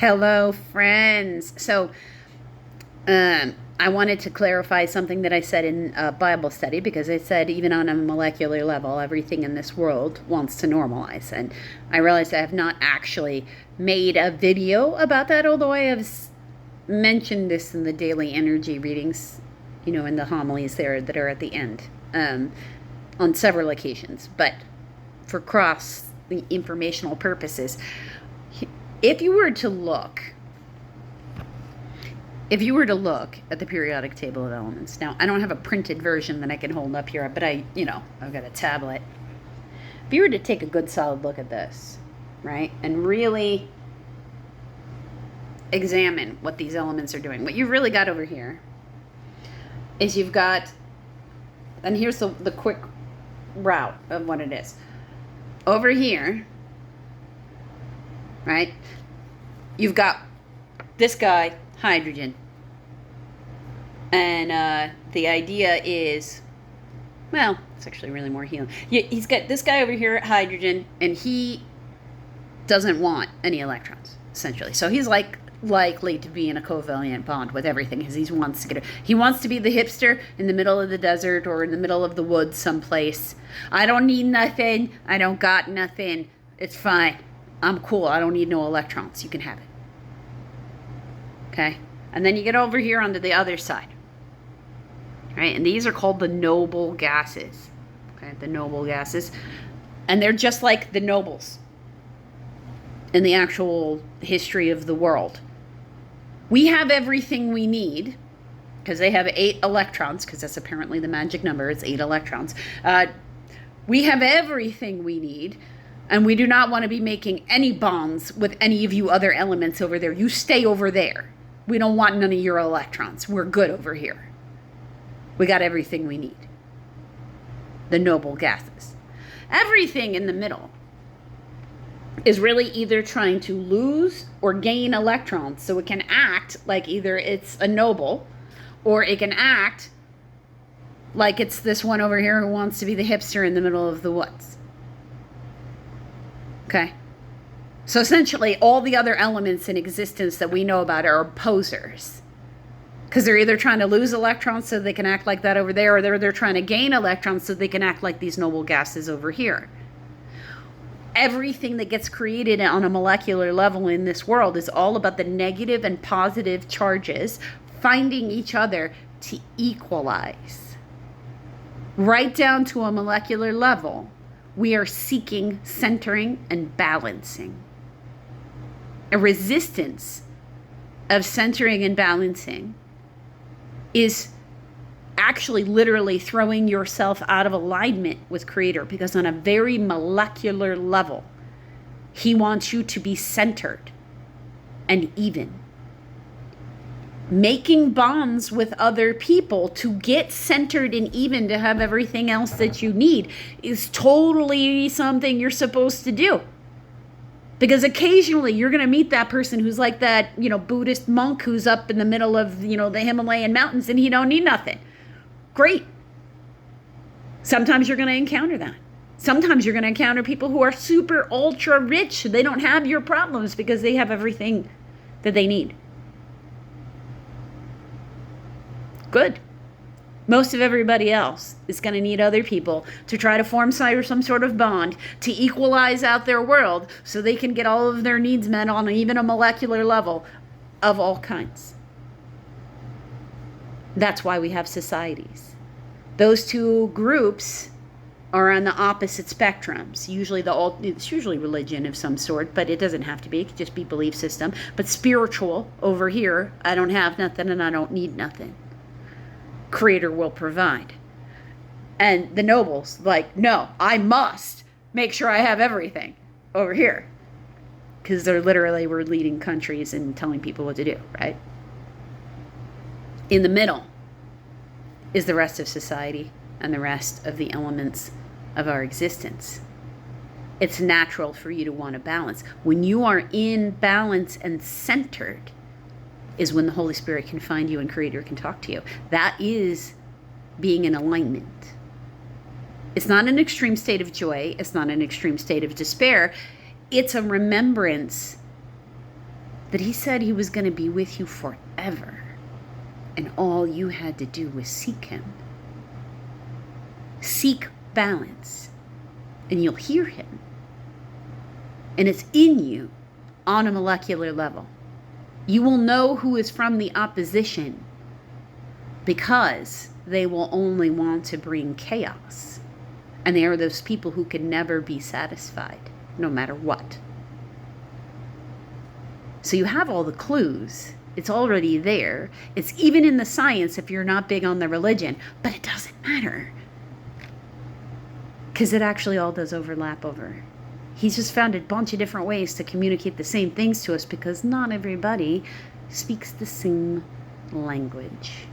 Hello, friends. I wanted to clarify something that I said in Bible study because I said even on a molecular level, everything in this world wants to normalize. And I realized I have not actually made a video about that, although I have mentioned this in the daily energy readings, in the homilies there that are at the end on several occasions. But for cross the informational purposes, if you were to look at the periodic table of elements, now I don't have a printed version that I can hold up here, but I've got a tablet. If you were to take a good solid look at this, right, and really examine what these elements are doing, what you've really got over here is you've got, and here's the quick route of what it is. Over here, right, you've got this guy, hydrogen. And the idea is, well, it's actually really more helium. He's got this guy over here, hydrogen, and he doesn't want any electrons, essentially. So he's likely to be in a covalent bond with everything because he wants to be the hipster in the middle of the desert or in the middle of the woods someplace. I don't need nothing. I don't got nothing. It's fine. I'm cool. I don't need no electrons. You can have it. Okay? And then you get over here onto the other side. Right? And these are called the noble gases. Okay? The noble gases. And they're just like the nobles in the actual history of the world. We have everything we need because they have 8 electrons, because that's apparently the magic number. It's 8 electrons. We have everything we need. And we do not want to be making any bonds with any of you other elements over there. You stay over there. We don't want none of your electrons. We're good over here. We got everything we need. The noble gases. Everything in the middle is really either trying to lose or gain electrons. So it can act like either it's a noble or it can act like it's this one over here who wants to be the hipster in the middle of the woods. Okay. So essentially, all the other elements in existence that we know about are opposers. Because they're either trying to lose electrons so they can act like that over there, or they're trying to gain electrons so they can act like these noble gases over here. Everything that gets created on a molecular level in this world is all about the negative and positive charges finding each other to equalize. Right down to a molecular level, we are seeking centering and balancing. A resistance of centering and balancing is actually literally throwing yourself out of alignment with Creator, because on a very molecular level, He wants you to be centered and even. Making bonds with other people to get centered and even to have everything else that you need is totally something you're supposed to do. Because occasionally you're going to meet that person who's like that, Buddhist monk who's up in the middle of, the Himalayan mountains and he don't need nothing. Great. Sometimes you're going to encounter that. Sometimes you're going to encounter people who are super ultra rich. They don't have your problems because they have everything that they need. Good. Most of everybody else is going to need other people to try to form some sort of bond to equalize out their world so they can get all of their needs met on even a molecular level of all kinds. That's why we have societies. Those two groups are on the opposite spectrums. It's usually religion of some sort, but it doesn't have to be. It could just be belief system. But spiritual over here, I don't have nothing and I don't need nothing. Creator will provide. And the nobles, no, I must make sure I have everything over here. Because we're leading countries and telling people what to do, right? In the middle is the rest of society and the rest of the elements of our existence. It's natural for you to want to balance. When you are in balance and centered, is when the Holy Spirit can find you and Creator can talk to you. That is being in alignment. It's not an extreme state of joy. It's not an extreme state of despair. It's a remembrance that he said he was going to be with you forever, and all you had to do was seek him. Seek balance, and you'll hear him. And it's in you on a molecular level. You will know who is from the opposition because they will only want to bring chaos. And they are those people who can never be satisfied, no matter what. So you have all the clues. It's already there. It's even in the science if you're not big on the religion. But it doesn't matter. Because it actually all does overlap over. He's just found a bunch of different ways to communicate the same things to us because not everybody speaks the same language.